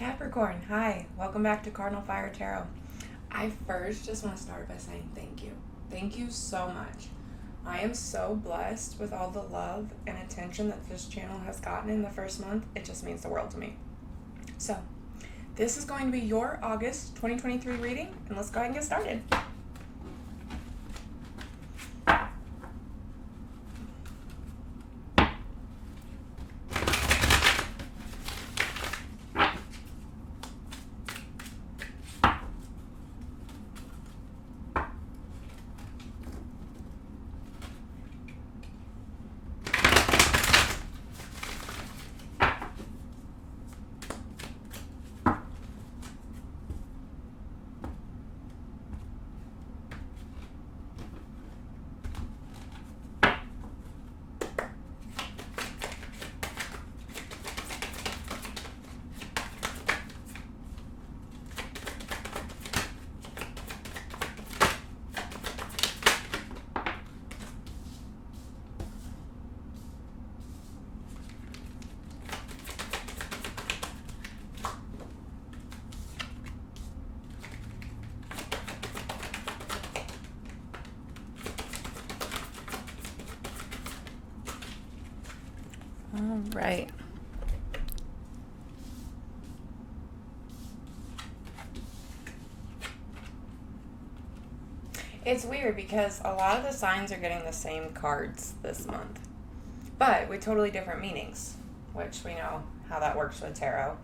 Capricorn, hi. Welcome back to Cardinal Fire Tarot. I first just want to start by saying thank you. Thank you so much. I am so blessed with all the love and attention that this channel has gotten in the first month. It just means the world to me. So, this is going to be your August 2023 reading, and let's go ahead and get started. All right. It's weird because a lot of the signs are getting the same cards this month, but with totally different meanings, which we know how that works with tarot.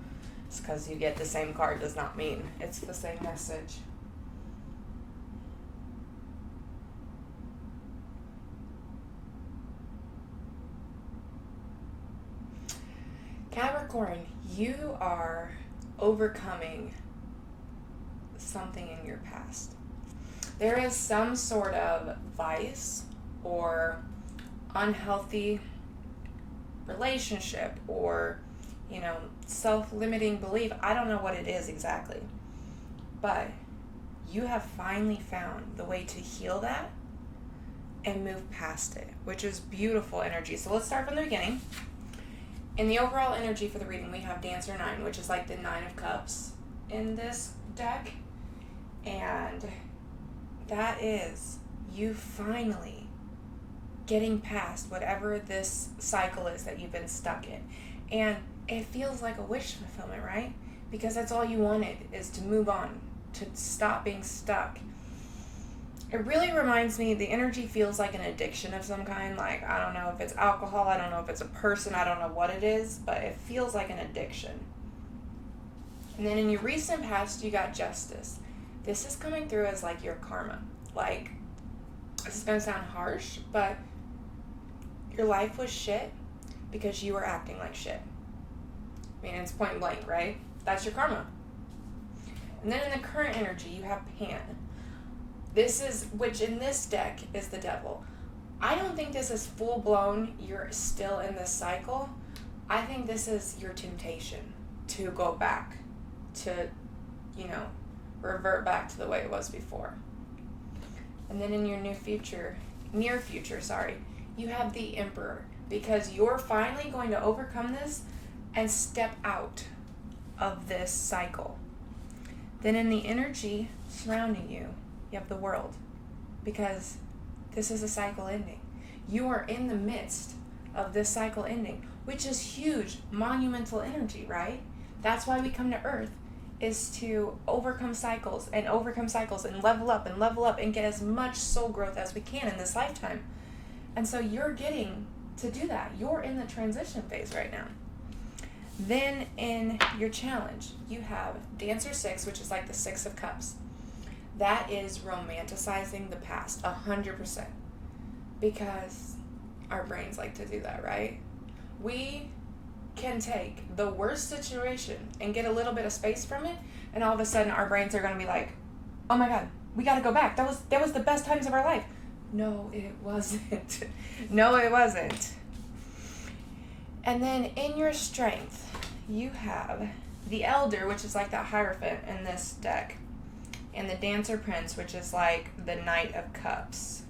It's because you get the same card does not mean it's the same message. Capricorn, you are overcoming something in your past. There is some sort of vice or unhealthy relationship or, self-limiting belief. I don't know what it is exactly. But you have finally found the way to heal that and move past it, which is beautiful energy. So let's start from the beginning. In the overall energy for the reading, we have Dancer 9, which is like the 9 of Cups in this deck. And that is you finally getting past whatever this cycle is that you've been stuck in. And it feels like a wish fulfillment, right? Because that's all you wanted, is to move on, to stop being stuck. It really reminds me, the energy feels like an addiction of some kind. Like, I don't know if it's alcohol, I don't know if it's a person, I don't know what it is, but it feels like an addiction. And then in your recent past, you got Justice. This is coming through as like your karma. Like, this is going to sound harsh, but your life was shit because you were acting like shit. I mean, it's point blank, right? That's your karma. And then in the current energy, you have Pan. Which in this deck is the devil. I don't think this is full blown, you're still in this cycle. I think this is your temptation to go back to, revert back to the way it was before. And then in your near future, you have the Emperor, because you're finally going to overcome this and step out of this cycle. Then in the energy surrounding you, you have the World, because this is a cycle ending. You are in the midst of this cycle ending, which is huge, monumental energy, right? That's why we come to Earth, is to overcome cycles and level up and get as much soul growth as we can in this lifetime. And so you're getting to do that. You're in the transition phase right now. Then in your challenge, you have Dancer 6, which is like the 6 of Cups. That is romanticizing the past 100%, because our brains like to do that, right? We can take the worst situation and get a little bit of space from it, and all of a sudden our brains are going to be like, oh my God, we got to go back. That was the best times of our life. No, it wasn't. No, it wasn't. And then in your Strength, you have the Elder, which is like that Hierophant in this deck, and the Dancer Prince, which is like the Knight of Cups.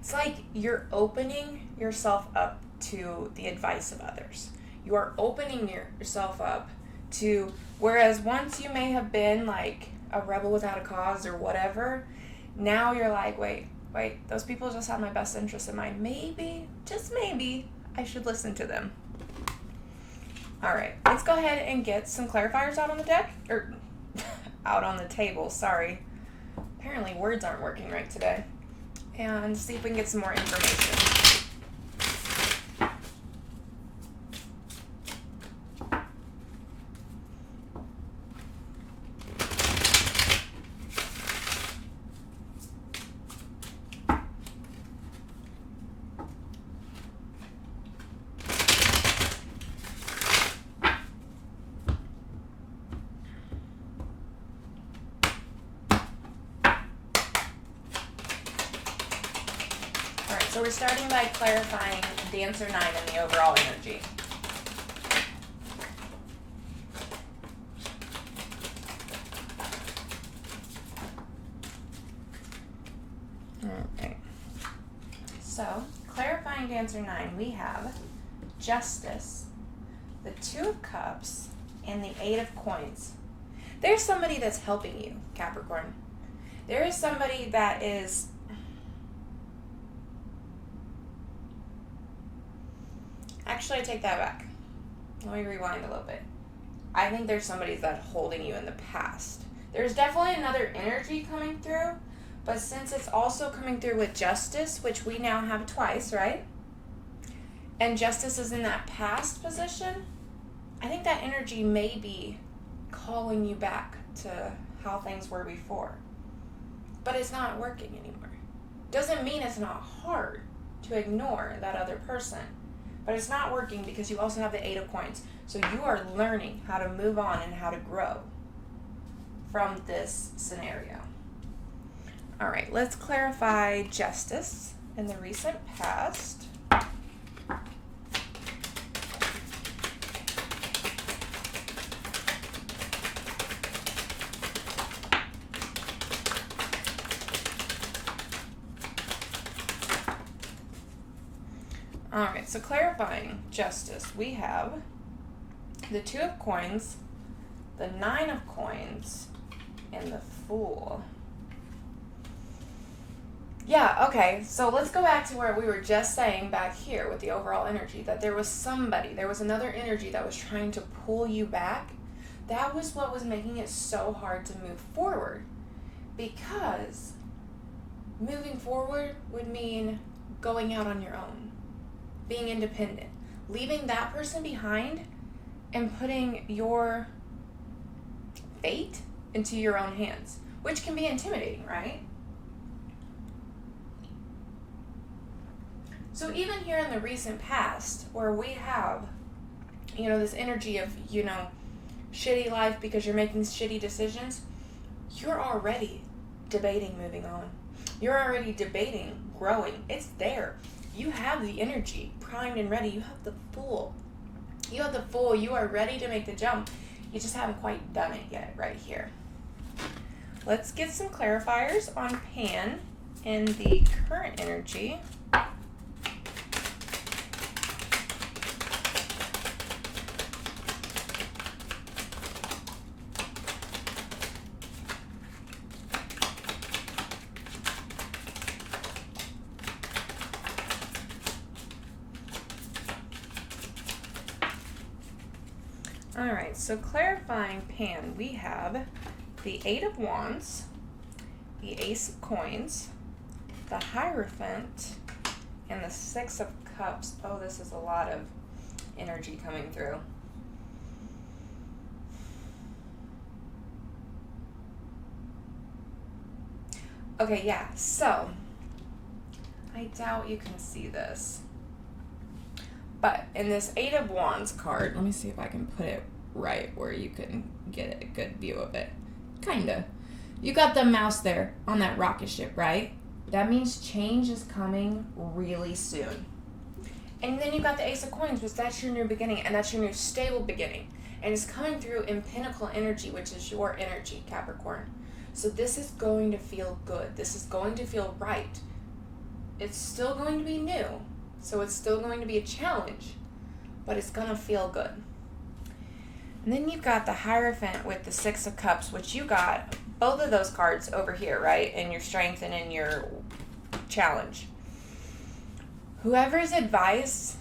It's like you're opening yourself up to the advice of others. You are opening yourself up to, whereas once you may have been like a rebel without a cause or whatever, now you're like, wait, those people just have my best interest in mind. Maybe, just maybe, I should listen to them. All right, let's go ahead and get some clarifiers out on the deck, or out on the table, sorry. Apparently words aren't working right today. And see if we can get some more information. So we're starting by clarifying Dancer 9 and the overall energy. Okay. So, clarifying Dancer 9, we have Justice, the 2 of Cups, and the 8 of Coins. There's somebody that's helping you, Capricorn. There is somebody that is... Actually, I take that back. Let me rewind a little bit. I think there's somebody that's holding you in the past. There's definitely another energy coming through, but since it's also coming through with Justice, which we now have twice, right? And Justice is in that past position, I think that energy may be calling you back to how things were before. But it's not working anymore. Doesn't mean it's not hard to ignore that other person. But it's not working because you also have the 8 of Coins. So you are learning how to move on and how to grow from this scenario. All right, let's clarify Justice in the recent past. All right, so clarifying Justice, we have the 2 of Coins, the 9 of Coins, and the Fool. Yeah, okay, so let's go back to where we were just saying back here with the overall energy, that there was another energy that was trying to pull you back. That was what was making it so hard to move forward, because moving forward would mean going out on your own. Being independent, leaving that person behind and putting your fate into your own hands, which can be intimidating, right? So even here in the recent past, where we have, this energy of, shitty life because you're making shitty decisions, you're already debating moving on. You're already debating growing. It's there. You have the energy primed and ready. You have the Fool. You are ready to make the jump. You just haven't quite done it yet right here. Let's get some clarifiers on Pan and the current energy. All right, so clarifying Pan, we have the 8 of Wands, the Ace of Coins, the Hierophant, and the 6 of Cups. Oh, this is a lot of energy coming through. Okay, yeah, so I doubt you can see this. But in this 8 of Wands card, let me see if I can put it right where you can get a good view of it. Kinda. You got the mouse there on that rocket ship, right? That means change is coming really soon. And then you got the Ace of Coins, which that's your new beginning, and that's your new stable beginning. And it's coming through in Pinnacle energy, which is your energy, Capricorn. So this is going to feel good. This is going to feel right. It's still going to be new, So it's still going to be a challenge, but it's going to feel good. And then you've got the Hierophant with the Six of Cups, which you got both of those cards over here, right? In your strength and in your challenge. Whoever's advice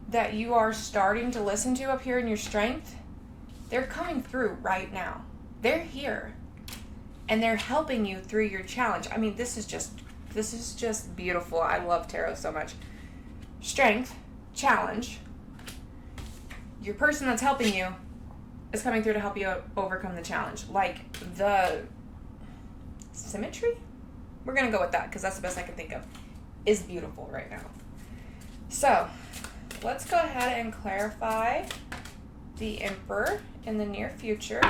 that you are starting to listen to up here in your strength, they're coming through right now. They're here. And they're helping you through your challenge. I mean, this is just beautiful. I love tarot so much. Strength, challenge. Your person that's helping you is coming through to help you overcome the challenge. Like the symmetry, we're going to go with that because that's the best I can think of, is beautiful right now. So let's go ahead and clarify the Emperor in the near future.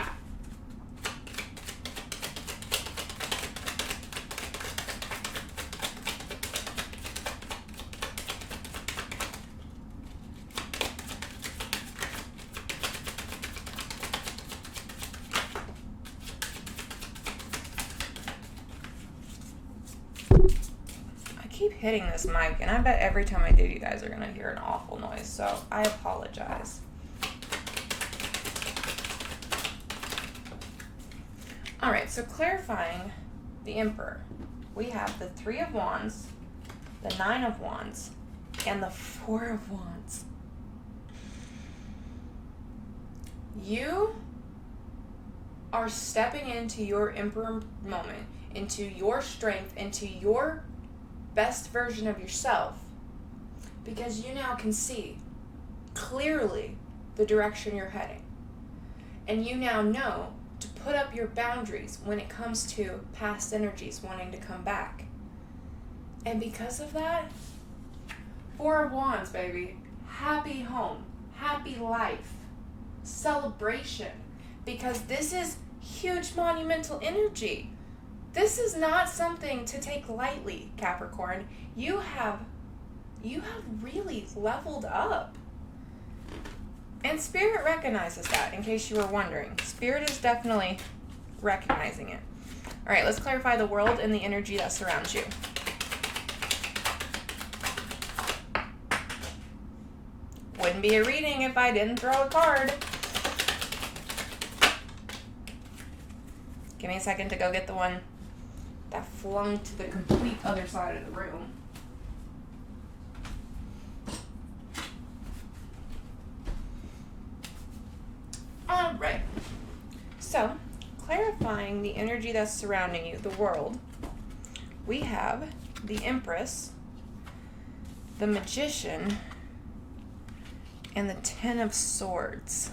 Hitting this mic, and I bet every time I do, you guys are gonna hear an awful noise, so I apologize. All right, so clarifying the Emperor, we have the Three of Wands, the Nine of Wands, and the Four of Wands. You are stepping into your Emperor moment, into your strength, into your best version of yourself, because you now can see clearly the direction you're heading, and you now know to put up your boundaries when it comes to past energies wanting to come back. And because of that, Four of Wands, baby, happy home, happy life, celebration, because this is huge monumental energy. This is not something to take lightly, Capricorn. You have really leveled up. And Spirit recognizes that, in case you were wondering. Spirit is definitely recognizing it. All right, let's clarify the world and the energy that surrounds you. Wouldn't be a reading if I didn't throw a card. Give me a second to go get the one that flung to the complete other side of the room. All right. So, clarifying the energy that's surrounding you, the world, we have the Empress, the Magician, and the Ten of Swords.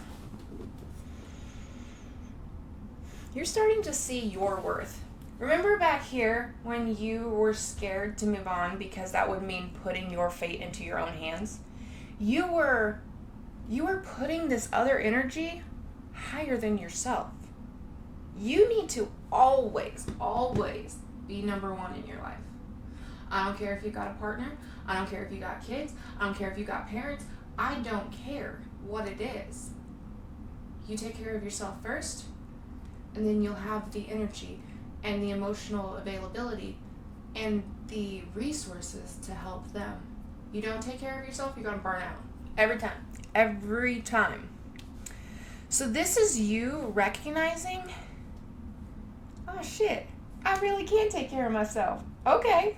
You're starting to see your worth. Remember back here when you were scared to move on because that would mean putting your fate into your own hands? You were putting this other energy higher than yourself. You need to always be number one in your life. I don't care if you got a partner. I don't care if you got kids. I don't care if you got parents. I don't care what it is. You take care of yourself first, and then you'll have the energy and the emotional availability and the resources to help them. You don't take care of yourself, you're gonna burn out. Every time. So this is you recognizing, oh shit, I really can take care of myself. Okay.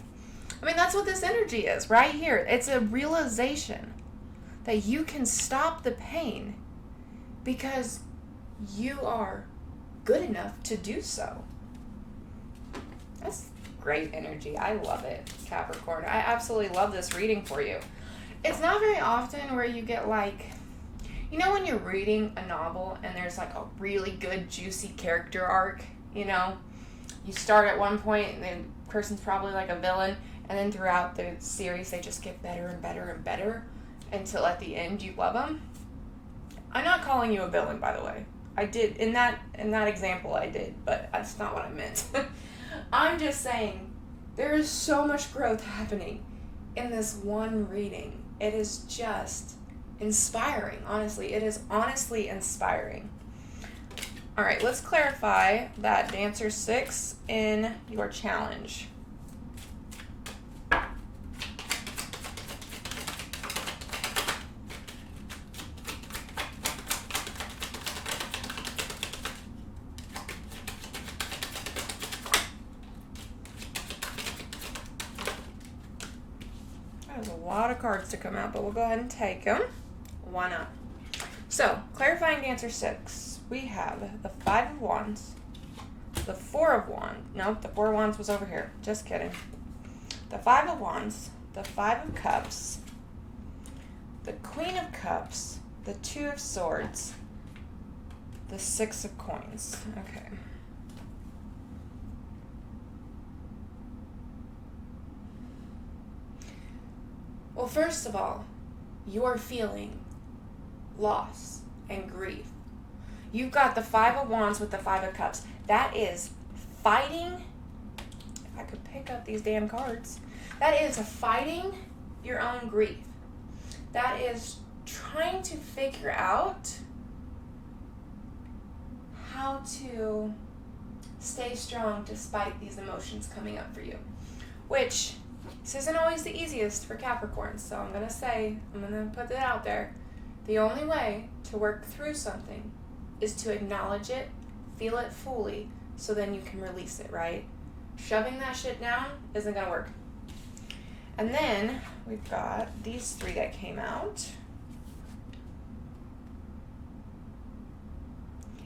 I mean, that's what this energy is right here. It's a realization that you can stop the pain because you are good enough to do so. That's great energy. I love it, Capricorn. I absolutely love this reading for you. It's not very often where you get like, you know when you're reading a novel and there's like a really good juicy character arc, you know? You start at one point and the person's probably like a villain, and then throughout the series they just get better and better and better until at the end you love them. I'm not calling you a villain, by the way. I did, in that example I did, but that's not what I meant. I'm just saying, there is so much growth happening in this one reading. It is just inspiring, honestly. It is honestly inspiring. All right, let's clarify that Dancer 6 in your challenge. lot of cards to come out, but we'll go ahead and take them. Why not? So, clarifying Dancer 6, we have the 5 of Wands, the 4 of Wands. Nope, the 4 of Wands was over here. Just kidding. The 5 of Wands, the 5 of Cups, the Queen of Cups, the 2 of Swords, the 6 of Coins. Okay. Well, first of all, you're feeling loss and grief. You've got the 5 of Wands with the 5 of Cups. That is fighting. If I could pick up these damn cards. That is fighting your own grief. That is trying to figure out how to stay strong despite these emotions coming up for you. Which, this isn't always the easiest for Capricorn, so I'm going to put that out there. The only way to work through something is to acknowledge it, feel it fully, so then you can release it, right? Shoving that shit down isn't going to work. And then we've got these 3 that came out.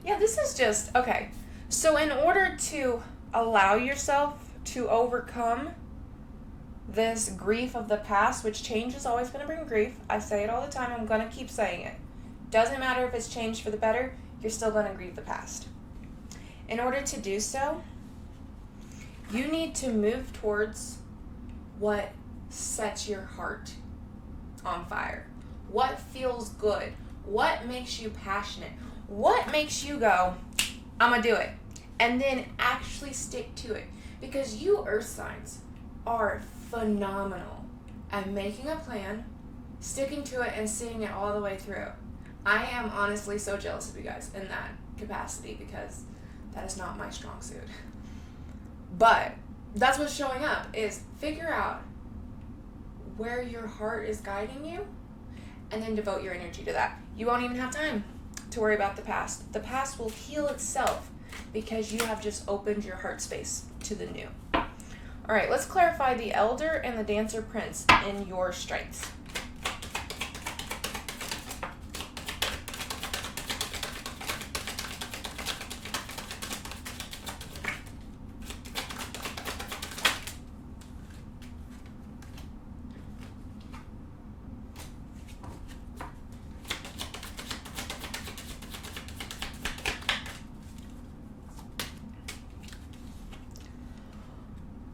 Yeah, this is just, okay. So in order to allow yourself to overcome this grief of the past, which change is always going to bring grief. I say it all the time. I'm going to keep saying it. Doesn't matter if it's changed for the better, you're still going to grieve the past. In order to do so, you need to move towards what sets your heart on fire. What feels good? What makes you passionate? What makes you go, I'm going to do it? And then actually stick to it. Because you earth signs are phenomenal at making a plan, sticking to it, and seeing it all the way through. I am honestly so jealous of you guys in that capacity because that is not my strong suit. But that's what's showing up, is figure out where your heart is guiding you and then devote your energy to that. You won't even have time to worry about the past. The past will heal itself because you have just opened your heart space to the new. All right, let's clarify the Elder and the Dancer Prince in your strengths.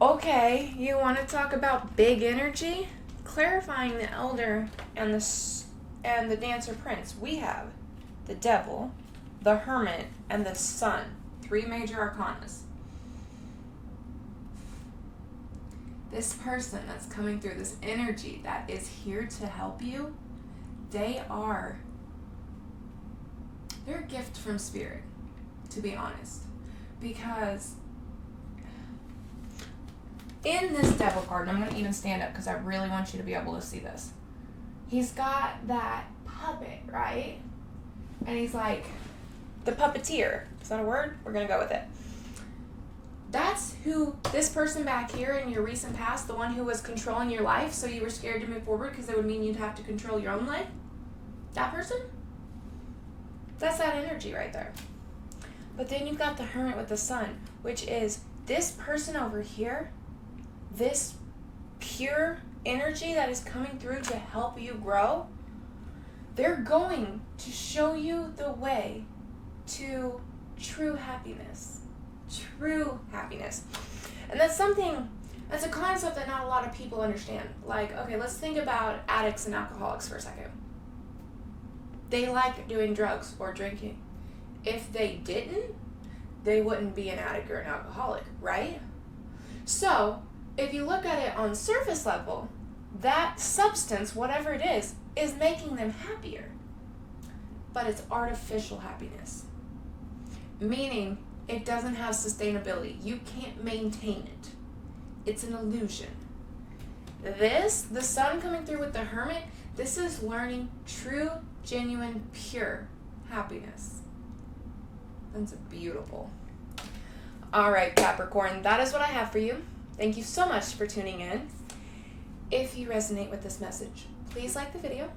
Okay, you want to talk about big energy? Clarifying the Elder and the Dancer Prince. We have the Devil, the Hermit, and the Sun. 3 major arcanas. This person that's coming through, this energy that is here to help you, they're a gift from spirit, to be honest. Because in this Devil card, and I'm going to even stand up because I really want you to be able to see this. He's got that puppet, right? And he's like the puppeteer. Is that a word? We're going to go with it. That's who this person back here in your recent past, the one who was controlling your life, so you were scared to move forward because it would mean you'd have to control your own life. That person? That's that energy right there. But then you've got the Hermit with the Sun, which is this person over here, this pure energy that is coming through to help you grow. They're going to show you the way to true happiness. True happiness. And that's a concept that not a lot of people understand. Like, okay, let's think about addicts and alcoholics for a second. They like doing drugs or drinking. If they didn't, they wouldn't be an addict or an alcoholic, right? So, if you look at it on surface level, that substance, whatever it is making them happier. But it's artificial happiness. Meaning, it doesn't have sustainability. You can't maintain it. It's an illusion. The Sun coming through with the Hermit, this is learning true, genuine, pure happiness. That's beautiful. All right, Capricorn, that is what I have for you. Thank you so much for tuning in. If you resonate with this message, please like the video,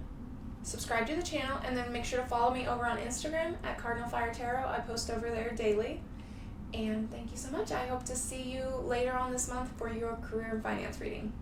subscribe to the channel, and then make sure to follow me over on Instagram at Cardinal Fire Tarot. I post over there daily. And thank you so much. I hope to see you later on this month for your career and finance reading.